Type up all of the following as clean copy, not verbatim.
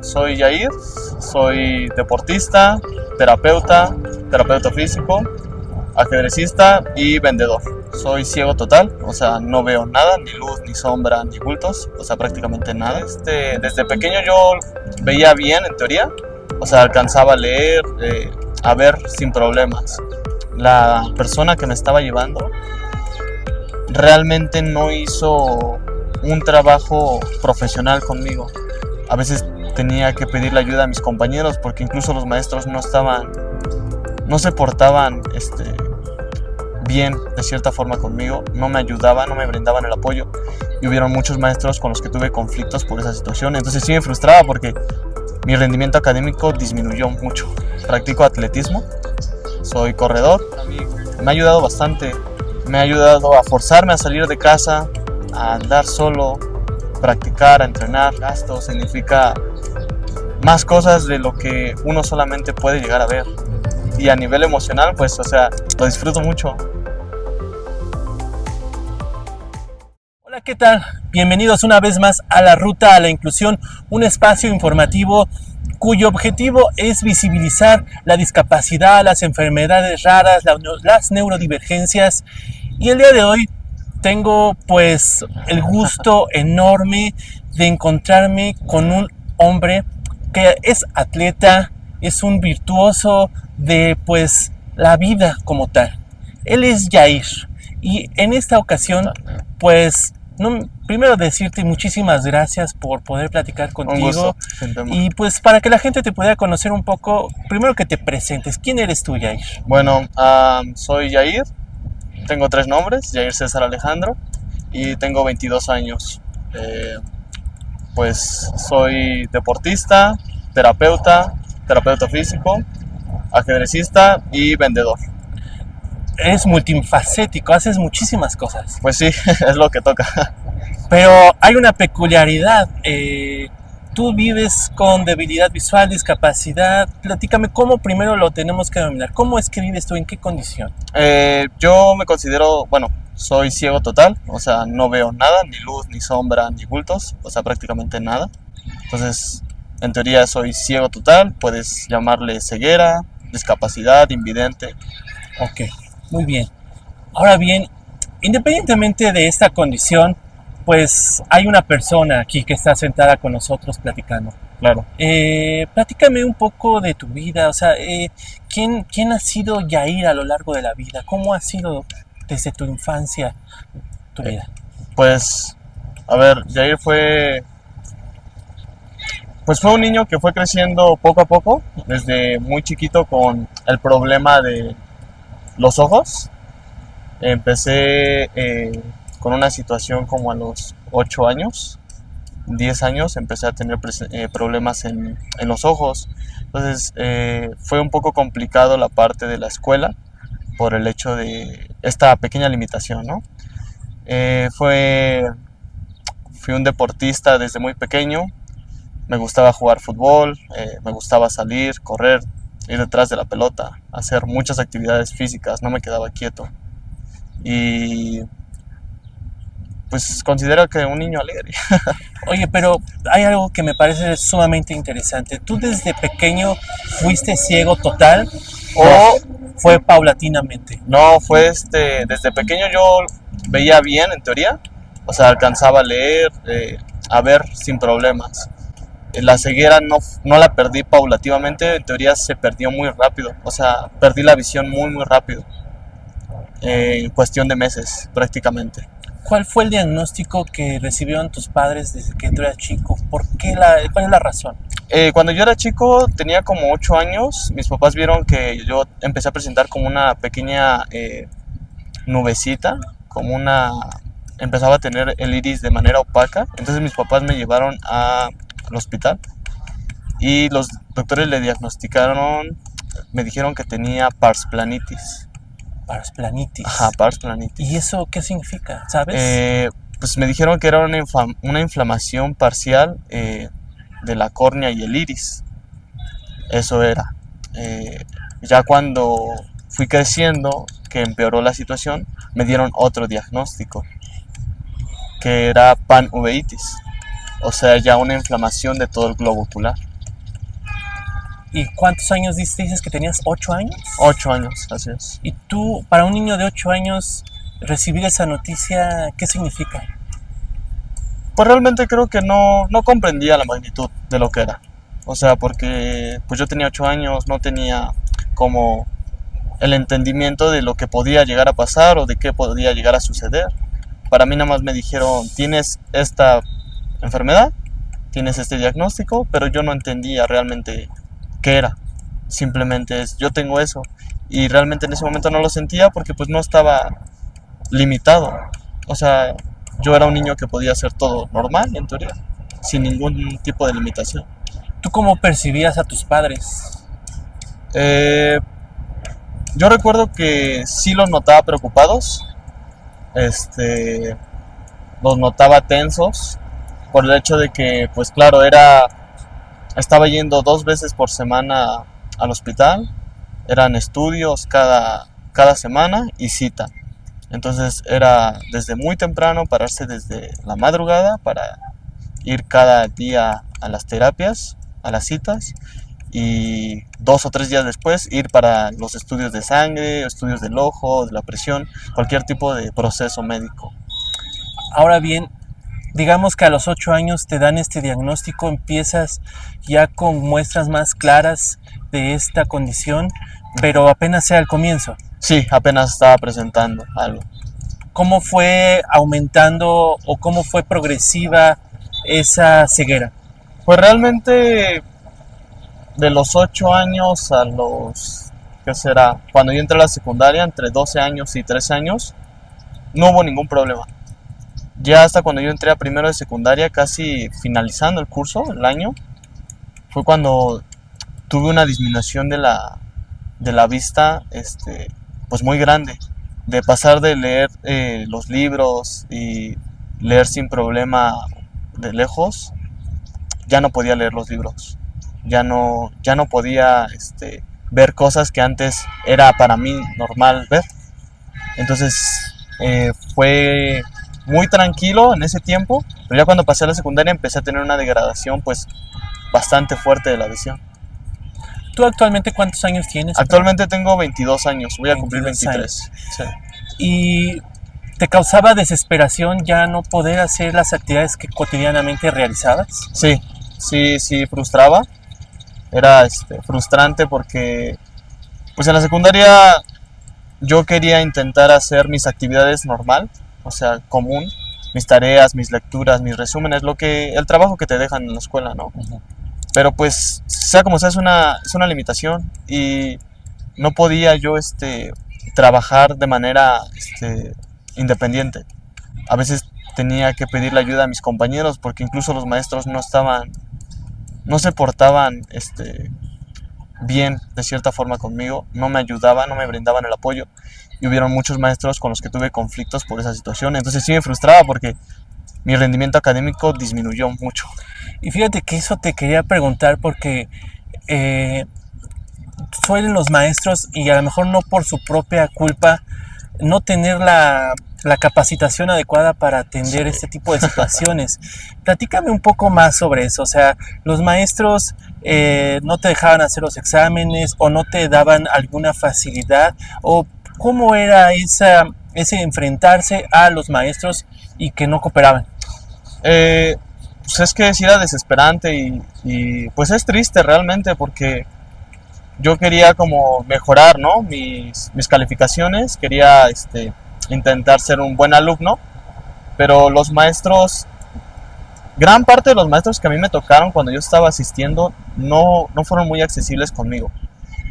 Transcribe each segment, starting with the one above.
Soy Yair, soy deportista, terapeuta físico, ajedrecista y vendedor. Soy ciego total, o sea, no veo nada, ni luz, ni sombra, ni bultos, o sea, prácticamente nada. Desde pequeño yo veía bien, en teoría, o sea, alcanzaba a leer, a ver sin problemas. La persona que me estaba llevando realmente no hizo un trabajo profesional conmigo. A veces tenía que pedirle ayuda a mis compañeros porque incluso los maestros no se portaban bien de cierta forma conmigo, no me ayudaban, no me brindaban el apoyo y hubieron muchos maestros con los que tuve conflictos por esa situación. Entonces sí me frustraba porque mi rendimiento académico disminuyó mucho. Practico atletismo, soy corredor, me ha ayudado bastante, me ha ayudado a forzarme a salir de casa, a andar solo, practicar, a entrenar. Esto significa más cosas de lo que uno solamente puede llegar a ver. Y a nivel emocional, pues, o sea, lo disfruto mucho. Hola, ¿qué tal? Bienvenidos una vez más a La Ruta a la Inclusión, un espacio informativo cuyo objetivo es visibilizar la discapacidad, las enfermedades raras, las neurodivergencias. Y el día de hoy tengo pues el gusto enorme de encontrarme con un hombre que es atleta, es un virtuoso de pues la vida como tal. Él es Yair y en esta ocasión pues primero decirte muchísimas gracias por poder platicar contigo y pues para que la gente te pueda conocer un poco, primero que te presentes. ¿Quién eres tú, Yair? Bueno, soy Yair, tengo 3 nombres, Yair César Alejandro, y tengo 22 años. Pues soy deportista, terapeuta físico, ajedrecista y vendedor. Eres multifacético, haces muchísimas cosas. Pues sí, es lo que toca. Pero hay una peculiaridad. Tú vives con debilidad visual, discapacidad. Platícame cómo primero lo tenemos que dominar. ¿Cómo es que vives tú? ¿En qué condición? Yo me considero, soy ciego total. O sea, no veo nada, ni luz, ni sombra, ni bultos. O sea, prácticamente nada. Entonces, en teoría soy ciego total. Puedes llamarle ceguera, discapacidad, invidente. Ok, muy bien. Ahora bien, independientemente de esta condición, pues hay una persona aquí que está sentada con nosotros platicando. Claro. Platícame un poco de tu vida, o sea, ¿quién ha sido Yair a lo largo de la vida? ¿Cómo ha sido desde tu infancia tu vida? Pues, a ver, Yair fue un niño que fue creciendo poco a poco, desde muy chiquito con el problema de los ojos. Empecé con una situación como a los 8 años, 10 años, empecé a tener problemas en los ojos. Entonces fue un poco complicado la parte de la escuela por el hecho de esta pequeña limitación, ¿no? Fui un deportista desde muy pequeño, me gustaba jugar fútbol, me gustaba salir, correr, ir detrás de la pelota, hacer muchas actividades físicas, no me quedaba quieto. Y pues considero que un niño alegre. Oye, pero hay algo que me parece sumamente interesante. ¿Tú desde pequeño fuiste ciego total o fue paulatinamente? No, fue desde pequeño yo veía bien, en teoría, o sea, alcanzaba a leer, a ver sin problemas. La ceguera no la perdí paulativamente, en teoría se perdió muy rápido, o sea, perdí la visión muy rápido, en cuestión de meses prácticamente. ¿Cuál fue el diagnóstico que recibieron tus padres desde que tú eras chico? ¿Cuál es la razón? Cuando yo era chico, tenía como 8 años, mis papás vieron que yo empecé a presentar como una pequeña nubecita, empezaba a tener el iris de manera opaca. Entonces mis papás me llevaron al hospital y los doctores le diagnosticaron, me dijeron que tenía pars planitis. Pars planitis. Ajá, pars planitis. ¿Y eso qué significa? ¿Sabes? Pues me dijeron que era una inflamación parcial de la córnea y el iris. Eso era. Ya cuando fui creciendo, que empeoró la situación, me dieron otro diagnóstico, que era panuveitis. o sea, ya una inflamación de todo el globo ocular. ¿Y cuántos años dices que tenías? ¿8 años? 8 años, así es. ¿Y tú, para un niño de 8 años, recibir esa noticia, qué significa? Pues realmente creo que no comprendía la magnitud de lo que era. O sea, porque pues yo tenía 8 años, no tenía como el entendimiento de lo que podía llegar a pasar o de qué podía llegar a suceder. Para mí nada más me dijeron, tienes esta enfermedad, tienes este diagnóstico, pero yo no entendía realmente qué era. Simplemente es, yo tengo eso. Y realmente en ese momento no lo sentía porque pues no estaba limitado. O sea, yo era un niño que podía hacer todo normal, en teoría, sin ningún tipo de limitación. ¿Tú cómo percibías a tus padres? Yo recuerdo que sí los notaba preocupados, los notaba tensos, por el hecho de que, pues claro, estaba yendo 2 veces por semana al hospital, eran estudios cada semana y cita. Entonces era desde muy temprano, pararse desde la madrugada para ir cada día a las terapias, a las citas, y 2 o 3 días después ir para los estudios de sangre, estudios del ojo, de la presión, cualquier tipo de proceso médico. Ahora bien, digamos que a los 8 años te dan este diagnóstico, empiezas ya con muestras más claras de esta condición, pero apenas sea el comienzo. Sí, apenas estaba presentando algo. ¿Cómo fue aumentando o cómo fue progresiva esa ceguera? Pues realmente de los 8 años a los, ¿qué será? Cuando yo entré a la secundaria, entre 12 años y 13 años, no hubo ningún problema. Ya hasta cuando yo entré a primero de secundaria, casi finalizando el curso, el año, fue cuando tuve una disminución de la vista, pues muy grande. De pasar de leer los libros y leer sin problema de lejos, ya no podía leer los libros. Ya no podía ver cosas que antes era para mí normal ver. Entonces fue muy tranquilo en ese tiempo, pero ya cuando pasé a la secundaria empecé a tener una degradación pues bastante fuerte de la visión. ¿Tú actualmente cuántos años tienes? Actualmente tengo 22 años, voy a cumplir 23. Sí. ¿Y te causaba desesperación ya no poder hacer las actividades que cotidianamente realizabas? Sí, frustraba. Era frustrante porque pues en la secundaria yo quería intentar hacer mis actividades normal, o sea, común, mis tareas, mis lecturas, mis resúmenes, el trabajo que te dejan en la escuela, ¿no? Uh-huh. Pero pues, sea como sea, es una limitación y no podía yo trabajar de manera independiente. A veces tenía que pedirle ayuda a mis compañeros porque incluso los maestros no se portaban bien de cierta forma conmigo, no me ayudaban, no me brindaban el apoyo y hubieron muchos maestros con los que tuve conflictos por esa situación. Entonces sí me frustraba porque mi rendimiento académico disminuyó mucho. Y fíjate que eso te quería preguntar porque suelen los maestros, y a lo mejor no por su propia culpa, no tener la capacitación adecuada para atender este tipo de situaciones. Platícame un poco más sobre eso. O sea, los maestros no te dejaban hacer los exámenes o no te daban alguna facilidad, o cómo era ese enfrentarse a los maestros y que no cooperaban. Pues es que sí era desesperante y pues es triste realmente porque yo quería como mejorar, ¿no? mis calificaciones, quería intentar ser un buen alumno, pero los maestros, gran parte de los maestros que a mí me tocaron cuando yo estaba asistiendo no fueron muy accesibles conmigo.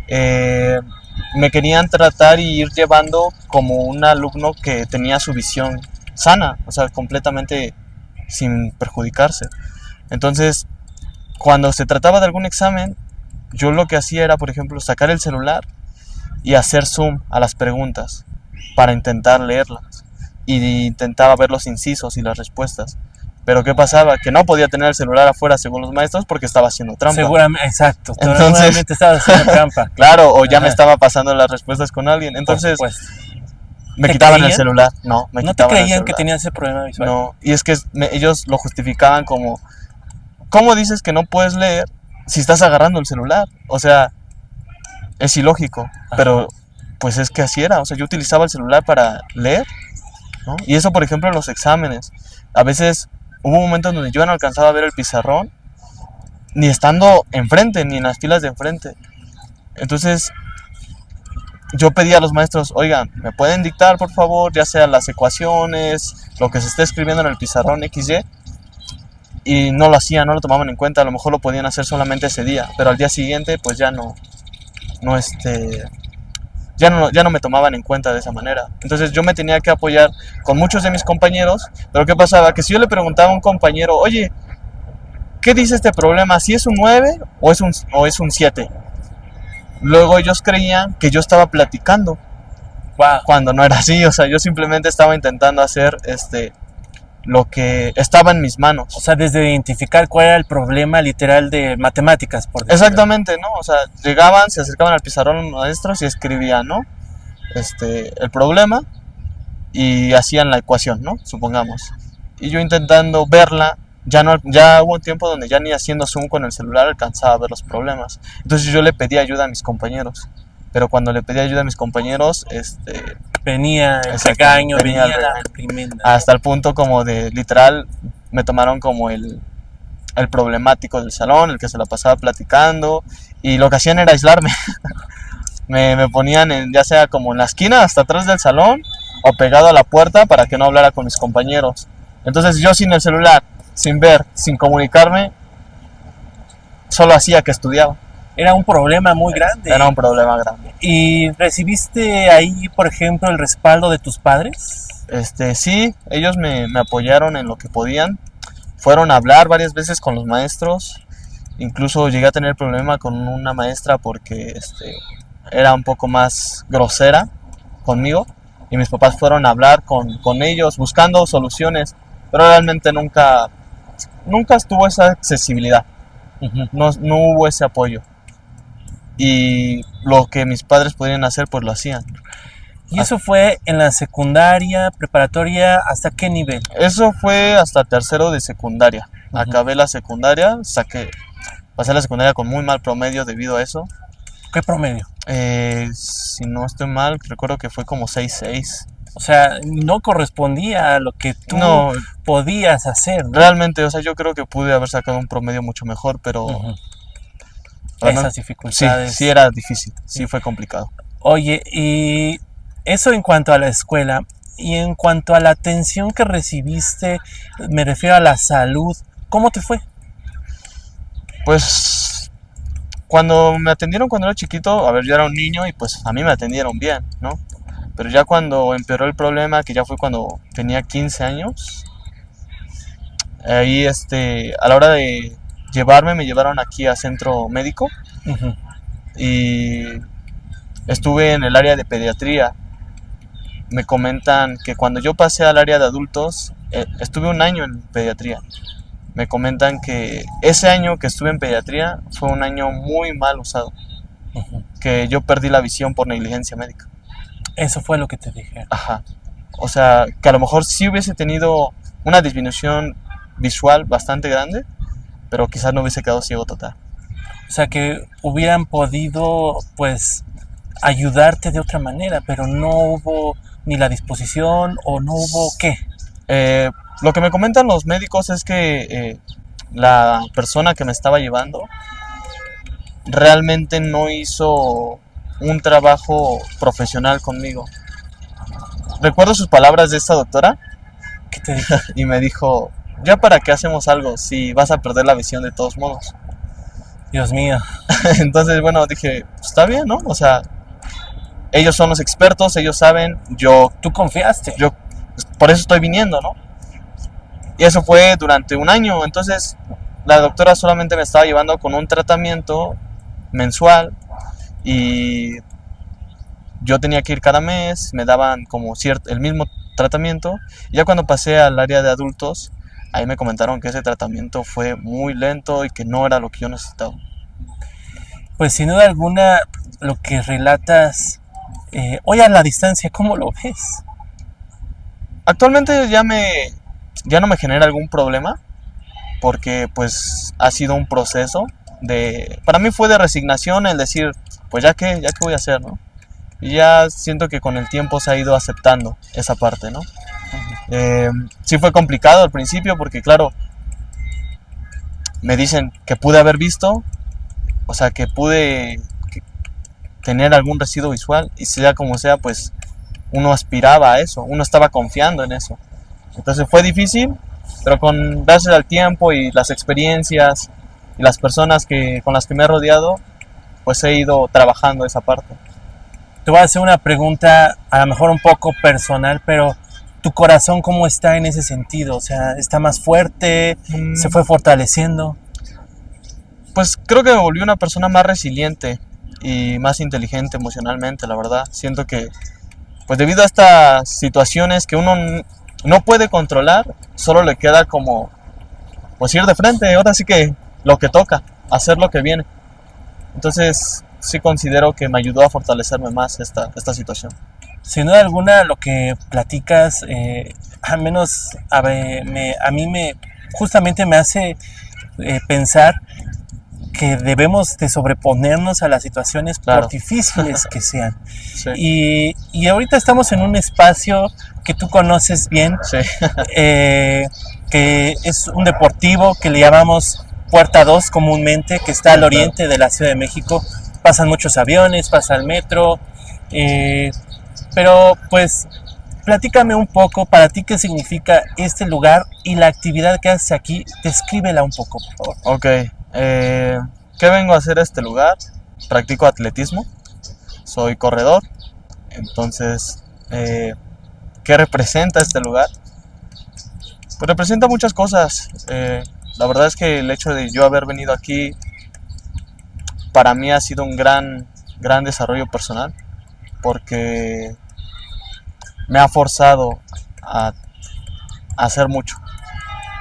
Me querían tratar y ir llevando como un alumno que tenía su visión sana, o sea, completamente sin perjudicarse. Entonces, cuando se trataba de algún examen, yo lo que hacía era, por ejemplo, sacar el celular y hacer zoom a las preguntas para intentar leerlas, y intentaba ver los incisos y las respuestas. Pero ¿qué pasaba? Que no podía tener el celular afuera según los maestros porque estaba haciendo trampa. Seguramente, exacto. Entonces, seguramente estaba haciendo trampa. Claro, o ya me estaba pasando las respuestas con alguien. Entonces me quitaban el celular. No te creían que tenías ese problema visual. No, y es que ellos lo justificaban como ¿cómo dices que no puedes leer si estás agarrando el celular? O sea, es ilógico, pero pues es que así era. O sea, yo utilizaba el celular para leer, ¿no? Y eso, por ejemplo, en los exámenes. A veces hubo momentos donde yo no alcanzaba a ver el pizarrón, ni estando enfrente, ni en las filas de enfrente. Entonces, yo pedía a los maestros, oigan, ¿me pueden dictar, por favor, ya sea las ecuaciones, lo que se esté escribiendo en el pizarrón XY? Y no lo hacían, no lo tomaban en cuenta. A lo mejor lo podían hacer solamente ese día, pero al día siguiente, pues ya no me tomaban en cuenta de esa manera. Entonces yo me tenía que apoyar con muchos de mis compañeros, pero ¿qué pasaba? Que si yo le preguntaba a un compañero, oye, ¿qué dice este problema? ¿Si es un 9 o es un 7? Luego ellos creían que yo estaba platicando, cuando no era así. O sea, yo simplemente estaba intentando hacer lo que estaba en mis manos. O sea, desde identificar cuál era el problema literal de matemáticas, por decirlo. Exactamente, ¿no? O sea, llegaban, se acercaban al pizarrón los maestros y escribían, ¿no? El problema y hacían la ecuación, ¿no? Supongamos. Y yo intentando verla, ya hubo un tiempo donde ya ni haciendo zoom con el celular alcanzaba a ver los problemas. Entonces yo le pedí ayuda a mis compañeros. Pero cuando le pedí ayuda a mis compañeros, venía el regaño, venía la reprimenda. Hasta el punto como de, literal, me tomaron como el problemático del salón, el que se la pasaba platicando, y lo que hacían era aislarme. me ponían ya sea como en la esquina, hasta atrás del salón, o pegado a la puerta para que no hablara con mis compañeros. Entonces yo sin el celular, sin ver, sin comunicarme, solo hacía que estudiaba. Era un problema muy grande. Era un problema grande. ¿Y recibiste ahí, por ejemplo, el respaldo de tus padres? Sí, ellos me apoyaron en lo que podían. Fueron a hablar varias veces con los maestros. Incluso llegué a tener problema con una maestra porque era un poco más grosera conmigo. Y mis papás fueron a hablar con ellos buscando soluciones. Pero realmente nunca estuvo esa accesibilidad. No hubo ese apoyo. Y lo que mis padres podían hacer, pues lo hacían. ¿Y eso fue en la secundaria, preparatoria, hasta qué nivel? Eso fue hasta tercero de secundaria. Acabé la secundaria, pasé la secundaria con muy mal promedio debido a eso. ¿Qué promedio? Si no estoy mal, recuerdo que fue como 6.6. O sea, no correspondía a lo que tú podías hacer, ¿no? Realmente, o sea, yo creo que pude haber sacado un promedio mucho mejor, pero... Esas dificultades. Sí era difícil, sí fue complicado. Oye, y eso en cuanto a la escuela, y en cuanto a la atención que recibiste, me refiero a la salud, ¿cómo te fue? Pues cuando me atendieron cuando era chiquito, a ver, yo era un niño y pues a mí me atendieron bien, ¿no? Pero ya cuando empeoró el problema, que ya fue cuando tenía 15 años, ahí a la hora de me llevaron aquí a centro médico. Y estuve en el área de pediatría. Me comentan que cuando yo pasé al área de adultos, estuve un año en pediatría. Me comentan que ese año que estuve en pediatría fue un año muy mal usado. Que yo perdí la visión por negligencia médica. Eso fue lo que te dije. Ajá. O sea, que a lo mejor sí hubiese tenido una disminución visual bastante grande, pero quizás no hubiese quedado ciego total. O sea, que hubieran podido, pues, ayudarte de otra manera, pero no hubo ni la disposición o no hubo ¿qué? Lo que me comentan los médicos es que la persona que me estaba llevando realmente no hizo un trabajo profesional conmigo. Recuerdo sus palabras de esta doctora. ¿Qué te dijo? Y me dijo, ¿ya para qué hacemos algo si vas a perder la visión de todos modos? Dios mío. Entonces, bueno, dije, pues, está bien, ¿no? O sea, ellos son los expertos, ellos saben, Tú confiaste. Yo por eso estoy viniendo, ¿no? Y eso fue durante un año. Entonces, la doctora solamente me estaba llevando con un tratamiento mensual y yo tenía que ir cada mes, me daban como el mismo tratamiento. Y ya cuando pasé al área de adultos, ahí me comentaron que ese tratamiento fue muy lento y que no era lo que yo necesitaba. Pues sin duda alguna, lo que relatas, hoy a la distancia, ¿cómo lo ves? Actualmente ya no me genera algún problema. porque pues ha sido un proceso para mí fue de resignación el decir, pues ya qué voy a hacer, ¿no? Y ya siento que con el tiempo se ha ido aceptando esa parte, ¿no? Sí fue complicado al principio porque claro, me dicen que pude haber visto, o sea, que pude tener algún residuo visual y sea como sea, pues uno aspiraba a eso, uno estaba confiando en eso. Entonces fue difícil, pero con darse al tiempo y las experiencias y las personas con las que me he rodeado, pues he ido trabajando esa parte. Te voy a hacer una pregunta a lo mejor un poco personal, pero ¿tu corazón cómo está en ese sentido? O sea, ¿está más fuerte? ¿Se fue fortaleciendo? Pues creo que me volví una persona más resiliente y más inteligente emocionalmente, la verdad. Siento que, pues debido a estas situaciones que uno no puede controlar, solo le queda como, pues ir de frente, ahora sí que lo que toca, hacer lo que viene. Entonces sí considero que me ayudó a fortalecerme más esta situación. Sin duda alguna, lo que platicas, al menos a mí justamente me hace pensar que debemos de sobreponernos a las situaciones, claro, por difíciles que sean. Sí. Y ahorita estamos en un espacio que tú conoces bien, sí. Que es un deportivo que le llamamos Puerta 2 comúnmente, que está al oriente de la Ciudad de México. Pasan muchos aviones, pasa el metro, pero pues platícame un poco para ti qué significa este lugar y la actividad que haces aquí. Descríbela un poco, por favor. Ok, ¿qué vengo a hacer a este lugar? Practico atletismo, soy corredor, entonces, ¿qué representa este lugar? Pues representa muchas cosas. La verdad es que el hecho de yo haber venido aquí para mí ha sido un gran desarrollo personal, porque me ha forzado a hacer mucho.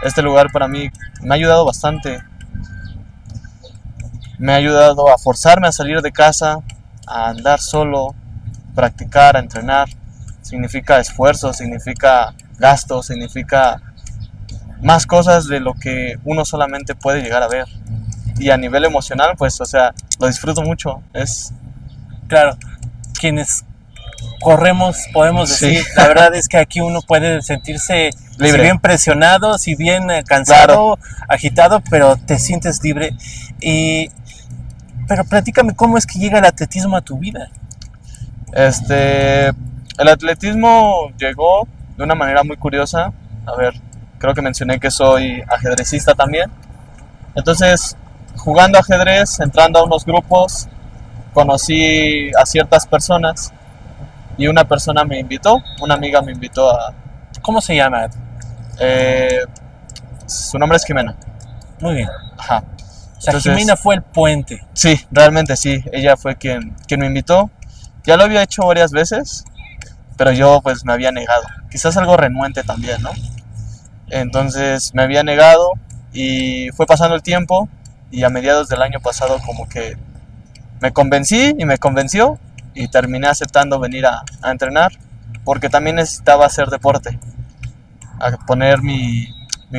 Este lugar para mí me ha ayudado bastante. Me ha ayudado a forzarme a salir de casa, a andar solo, practicar, a entrenar. Significa esfuerzo, significa gasto, significa más cosas de lo que uno solamente puede llegar a ver. Y a nivel emocional, pues, o sea, lo disfruto mucho. Claro, quienes corremos, podemos decir, sí. La verdad es que aquí uno puede sentirse libre, si bien presionado, si bien cansado, claro, agitado, pero te sientes libre. Pero platícame, ¿cómo es que llega el atletismo a tu vida? El atletismo llegó de una manera muy curiosa. A ver, creo que mencioné que soy ajedrecista también. Entonces, jugando ajedrez, entrando a unos grupos, conocí a ciertas personas y una persona me invitó, una amiga me invitó a... ¿Cómo se llama? Su nombre es Jimena. Muy bien. Ajá. O sea, entonces, Jimena fue el puente. Sí, realmente sí, ella fue quien me invitó. Ya lo había hecho varias veces, pero yo pues me había negado. Quizás algo renuente también, ¿no? Entonces me había negado y fue pasando el tiempo y a mediados del año pasado como que me convencí y me convenció y terminé aceptando venir a entrenar, porque también necesitaba hacer deporte, a poner mi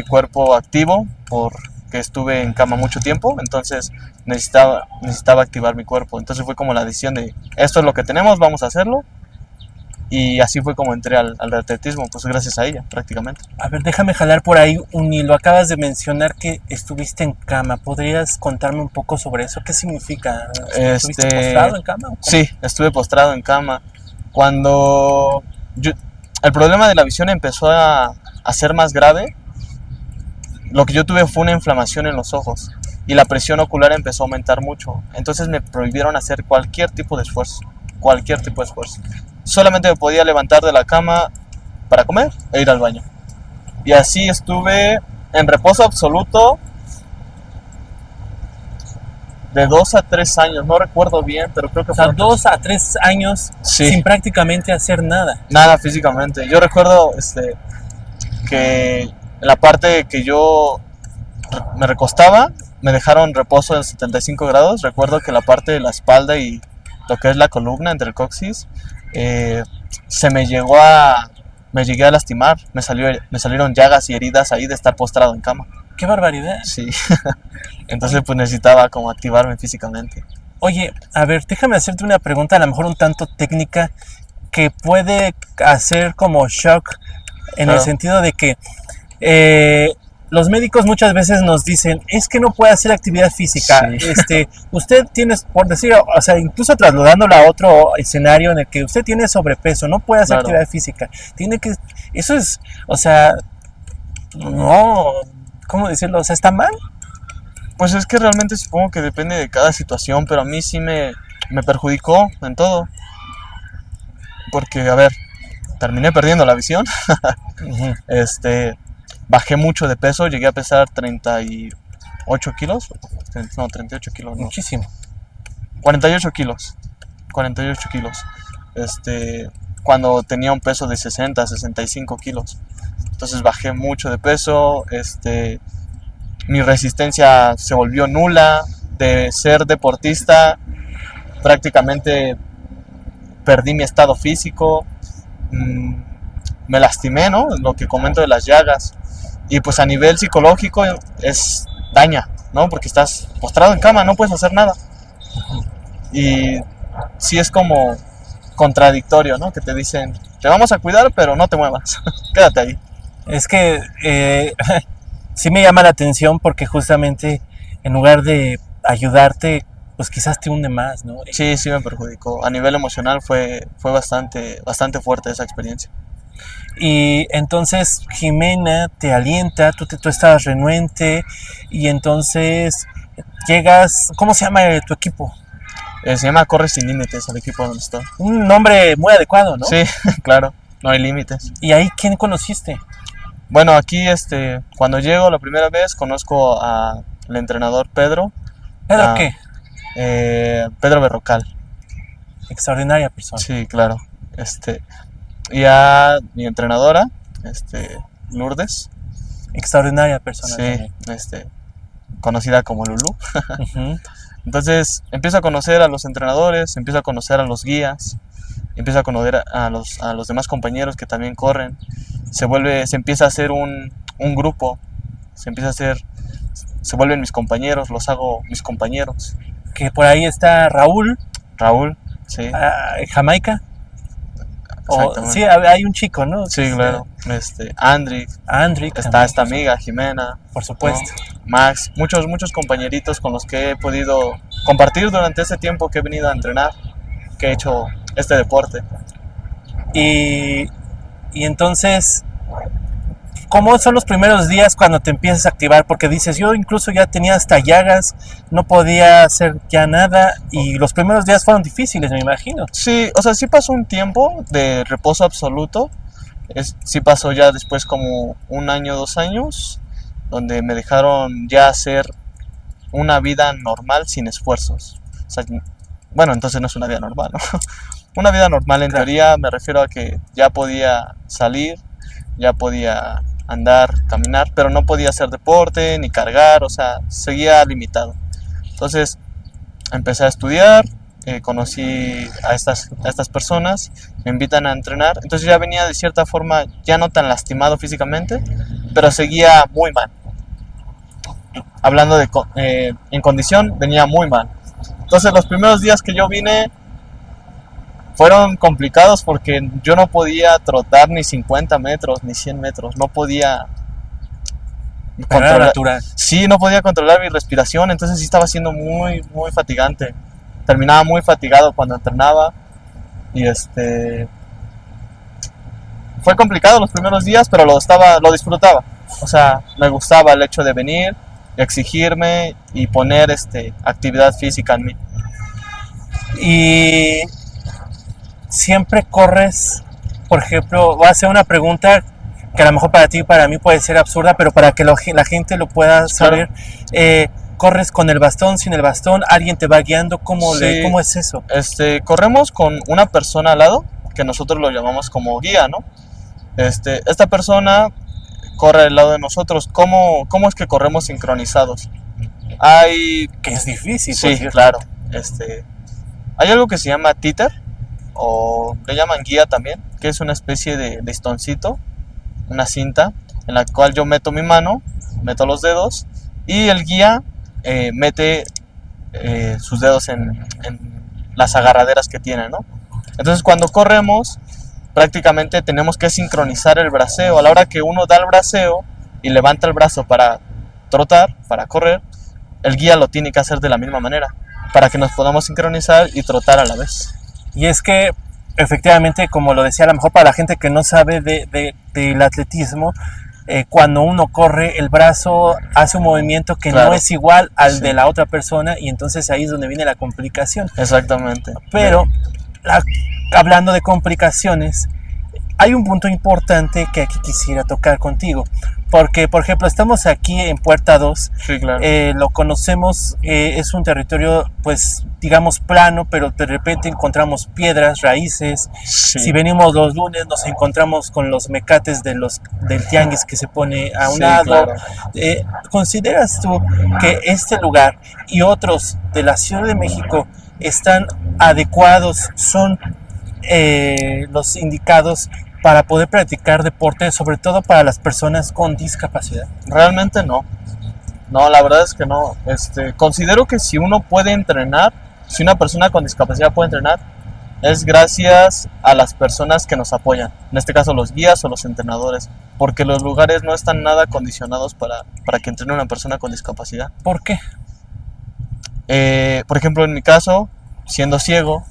cuerpo activo, porque estuve en cama mucho tiempo, entonces necesitaba activar mi cuerpo. Entonces fue como la decisión de esto es lo que tenemos, vamos a hacerlo. Y así fue como entré al atletismo, pues gracias a ella, prácticamente. A ver, déjame jalar por ahí un hilo. Acabas de mencionar que estuviste en cama. ¿Podrías contarme un poco sobre eso? ¿Qué significa? ¿Estuviste postrado en cama? Sí, estuve postrado en cama. Cuando el problema de la visión empezó a ser más grave, lo que yo tuve fue una inflamación en los ojos y la presión ocular empezó a aumentar mucho. Entonces me prohibieron hacer cualquier tipo de esfuerzo. Solamente me podía levantar de la cama para comer e ir al baño. Y así estuve en reposo absoluto de 2 a 3 años, no recuerdo bien, pero creo que o sea, 2 a 3 años sí, sin prácticamente hacer nada. Nada físicamente. Yo recuerdo que en la parte que yo me recostaba, me dejaron reposo en 75 grados. Recuerdo que la parte de la espalda y lo que es la columna entre el coxis, me llegué a lastimar, me salieron llagas y heridas ahí de estar postrado en cama. ¡Qué barbaridad! Sí. Entonces pues necesitaba como activarme físicamente. Oye, a ver, déjame hacerte una pregunta, a lo mejor un tanto técnica, que puede hacer como shock en el Claro. sentido de que los médicos muchas veces nos dicen, es que no puede hacer actividad física. Sí. Usted tiene, por decir, o sea, incluso trasladándolo a otro escenario en el que usted tiene sobrepeso, no puede hacer Claro. actividad física. Tiene que, eso es, o sea, no, ¿cómo decirlo? O sea, ¿está mal? Pues es que realmente supongo que depende de cada situación, pero a mí sí me perjudicó en todo. Porque, a ver, terminé perdiendo la visión. Ujú. Bajé mucho de peso, llegué a pesar 38 kilos. No, 38 kilos, no. Muchísimo. 48 kilos. 48 kilos. Cuando tenía un peso de 60, 65 kilos. Entonces bajé mucho de peso. Mi resistencia se volvió nula. De ser deportista, prácticamente perdí mi estado físico. Me lastimé, ¿no? Lo que comento de las llagas. Y pues a nivel psicológico es daña, ¿no? Porque estás postrado en cama, no puedes hacer nada. Y sí es como contradictorio, ¿no? Que te dicen, te vamos a cuidar, pero no te muevas. Quédate ahí. Es que sí me llama la atención porque justamente en lugar de ayudarte, pues quizás te hunde más, ¿no? Sí, sí me perjudicó. A nivel emocional fue bastante fuerte esa experiencia. Y entonces Jimena te alienta, tú estabas renuente y entonces llegas, ¿cómo se llama tu equipo? Se llama Corre Sin Límites, el equipo donde estoy. Un nombre muy adecuado, ¿no? Sí, claro, no hay límites. ¿Y ahí quién conociste? Bueno, aquí cuando llego la primera vez conozco al entrenador Pedro. ¿Pedro qué? Pedro Berrocal. Extraordinaria persona. Sí, claro. Y a mi entrenadora, Lourdes. Extraordinaria persona Sí, también. Conocida como Lulú. Uh-huh. Entonces empiezo a conocer a los entrenadores, empiezo a conocer a los guías, empiezo a conocer a los demás compañeros que también corren. Se empieza a hacer un grupo, se vuelven mis compañeros, los hago mis compañeros. Que por ahí está Raúl, sí. Jamaica. Sí, hay un chico, ¿no? Sí, claro. Andrick. Está esta amiga, Jimena. Por supuesto. ¿No? Max. Muchos compañeritos con los que he podido compartir durante ese tiempo que he venido a entrenar, que he hecho este deporte. Y entonces, ¿cómo son los primeros días cuando te empiezas a activar? Porque dices, yo incluso ya tenía hasta llagas, no podía hacer ya nada y los primeros días fueron difíciles, me imagino. Sí, o sea, sí pasó un tiempo de reposo absoluto. Sí pasó ya después como 1 año, 2 años, donde me dejaron ya hacer una vida normal sin esfuerzos. O sea, bueno, entonces no es una vida normal, ¿no? Una vida normal en teoría me refiero a que ya podía salir, ya podía andar, caminar, pero no podía hacer deporte ni cargar, o sea, seguía limitado. Entonces empecé a estudiar, conocí a estas personas, me invitan a entrenar, entonces ya venía de cierta forma ya no tan lastimado físicamente, pero seguía muy mal. Hablando en condición, venía muy mal. Entonces los primeros días que yo vine fueron complicados porque yo no podía trotar ni 50 metros, ni 100 metros, no podía controlar. Sí, no podía controlar mi respiración, entonces sí estaba siendo muy fatigante. Terminaba muy fatigado cuando entrenaba y fue complicado los primeros días, pero lo disfrutaba. O sea, me gustaba el hecho de venir, exigirme y poner actividad física en mí. Y siempre corres, por ejemplo, voy a hacer una pregunta que a lo mejor para ti y para mí puede ser absurda, pero para que la gente lo pueda saber. Claro. ¿Corres con el bastón, sin el bastón? ¿Alguien te va guiando? ¿Cómo es eso? Corremos con una persona al lado, que nosotros lo llamamos como guía, ¿no? Esta persona corre al lado de nosotros. ¿Cómo es que corremos sincronizados? Que es difícil. Sí, claro. Hay algo que se llama títer, o le llaman guía también, que es una especie de listoncito, una cinta, en la cual yo meto mi mano meto los dedos y el guía mete sus dedos en las agarraderas que tiene, ¿no? Entonces cuando corremos prácticamente tenemos que sincronizar el braceo. A la hora que uno da el braceo y levanta el brazo para trotar, para correr, el guía lo tiene que hacer de la misma manera para que nos podamos sincronizar y trotar a la vez. Y es que efectivamente, como lo decía, a lo mejor para la gente que no sabe del atletismo, cuando uno corre, el brazo hace un movimiento que no es igual al de la otra persona, y entonces ahí es donde viene la complicación. Exactamente. Pero hablando de complicaciones, hay un punto importante que aquí quisiera tocar contigo. Porque, por ejemplo, estamos aquí en Puerta 2. Sí, claro. Lo conocemos, es un territorio, pues, digamos, plano, pero de repente encontramos piedras, raíces. Sí. Si venimos los lunes, nos encontramos con los mecates del tianguis que se pone a un lado. Claro. ¿Consideras tú que este lugar y otros de la Ciudad de México están adecuados, son los indicados para poder practicar deporte, sobre todo para las personas con discapacidad? Realmente no. No, la verdad es que no. Considero que si uno puede entrenar, si una persona con discapacidad puede entrenar, es gracias a las personas que nos apoyan. En este caso los guías o los entrenadores. Porque los lugares no están nada condicionados para que entrene una persona con discapacidad. ¿Por qué? Por ejemplo, en mi caso, siendo ciego,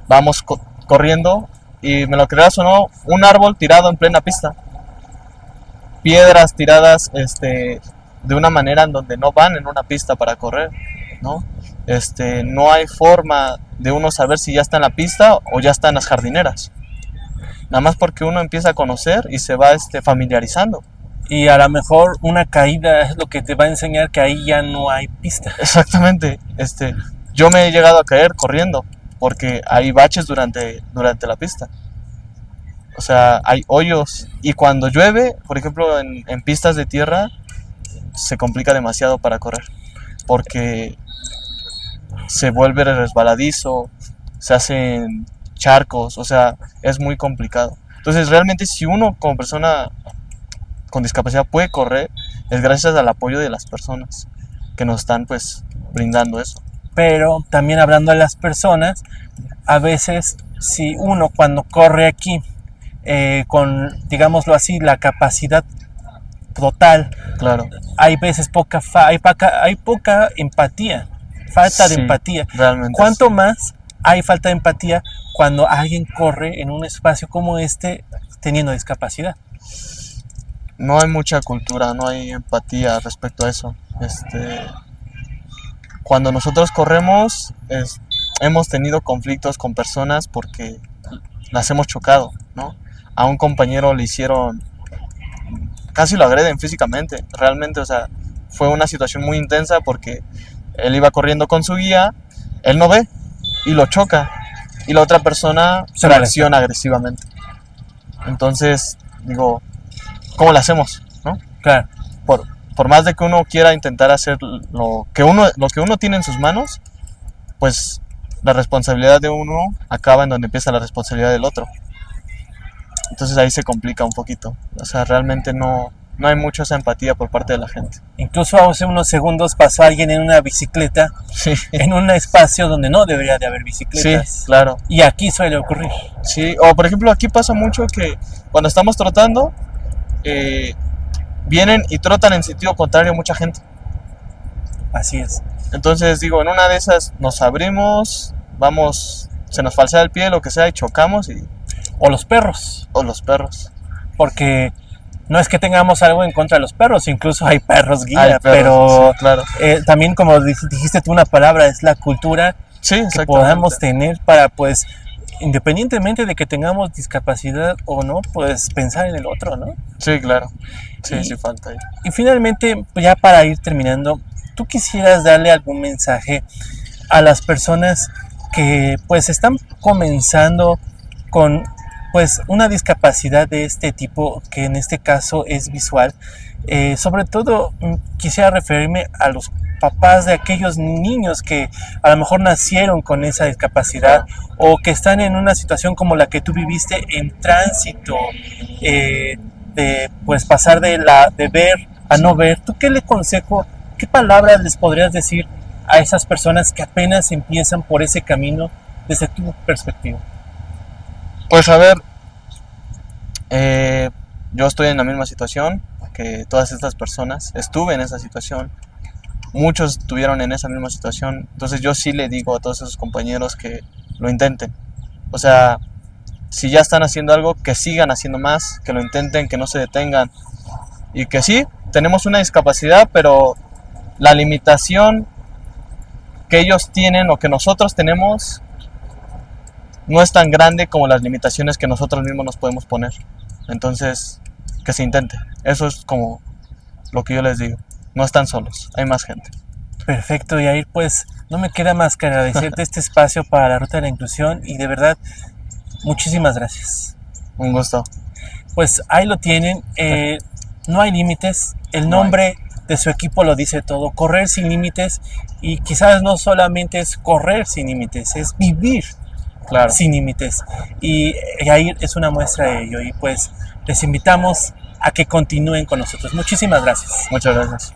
vamos corriendo y me lo creerás o no, un árbol tirado en plena pista, piedras tiradas de una manera en donde no van en una pista para correr, ¿no? No hay forma de uno saber si ya está en la pista o ya está en las jardineras, nada más porque uno empieza a conocer y se va familiarizando. Y a lo mejor una caída es lo que te va a enseñar que ahí ya no hay pista. Exactamente. Yo me he llegado a caer corriendo porque hay baches durante la pista. O sea, hay hoyos. Y cuando llueve, por ejemplo, en pistas de tierra, se complica demasiado para correr. Porque se vuelve resbaladizo, se hacen charcos, o sea, es muy complicado. Entonces, realmente, si uno como persona con discapacidad puede correr, es gracias al apoyo de las personas que nos están, pues, brindando eso. Pero también hablando de las personas, a veces si uno cuando corre aquí con, digámoslo así, la capacidad total, claro, hay veces hay poca empatía, falta de empatía. Realmente. ¿Cuánto más hay falta de empatía cuando alguien corre en un espacio como este teniendo discapacidad? No hay mucha cultura, no hay empatía respecto a eso. Cuando nosotros corremos, hemos tenido conflictos con personas porque las hemos chocado, ¿no? A un compañero le hicieron, casi lo agreden físicamente, realmente, o sea, fue una situación muy intensa porque él iba corriendo con su guía, él no ve y lo choca y la otra persona reacciona agresivamente. Entonces, digo, ¿cómo lo hacemos, no? Claro. Por más de que uno quiera intentar hacer lo que uno tiene en sus manos, pues la responsabilidad de uno acaba en donde empieza la responsabilidad del otro. Entonces ahí se complica un poquito. O sea, realmente no hay mucha esa empatía por parte de la gente. Incluso hace unos segundos pasó alguien en una bicicleta, sí, en un espacio donde no debería de haber bicicletas. Sí, claro. Y aquí suele ocurrir. Sí, o por ejemplo aquí pasa mucho que cuando estamos trotando, vienen y trotan en sentido contrario mucha gente. Así es. Entonces digo, en una de esas nos abrimos, vamos, se nos falsea el pie, lo que sea, y chocamos. O los perros. Porque no es que tengamos algo en contra de los perros, incluso hay perros guía, pero sí, claro. También, como dijiste tú una palabra, es la cultura que podamos tener para, pues, independientemente de que tengamos discapacidad o no, pues pensar en el otro, ¿no? Sí, claro. Sí, sí falta ahí. Y finalmente, ya para ir terminando, ¿tú quisieras darle algún mensaje a las personas que pues están comenzando con pues una discapacidad de este tipo, que en este caso es visual? Sobre todo quisiera referirme a los papás de aquellos niños que a lo mejor nacieron con esa discapacidad o que están en una situación como la que tú viviste, en tránsito, de pues pasar de ver a no ver. ¿Tú qué le consejo, qué palabras les podrías decir a esas personas que apenas empiezan por ese camino desde tu perspectiva? Pues a ver, yo estoy en la misma situación que todas estas personas, estuve en esa situación, muchos estuvieron en esa misma situación, entonces yo sí le digo a todos esos compañeros que lo intenten. O sea, si ya están haciendo algo, que sigan haciendo más, que lo intenten, que no se detengan. Y que sí, tenemos una discapacidad, pero la limitación que ellos tienen o que nosotros tenemos no es tan grande como las limitaciones que nosotros mismos nos podemos poner. Entonces, que se intente. Eso es como lo que yo les digo. No están solos, hay más gente. Perfecto, Yair, pues no me queda más que agradecerte este espacio para la Ruta de la Inclusión y de verdad, muchísimas gracias. Un gusto. Pues ahí lo tienen, no hay límites, el nombre de su equipo lo dice todo, correr sin límites, y quizás no solamente es correr sin límites, es vivir sin límites, y Yair es una muestra de ello, y pues les invitamos a que continúen con nosotros. Muchísimas gracias. Muchas gracias.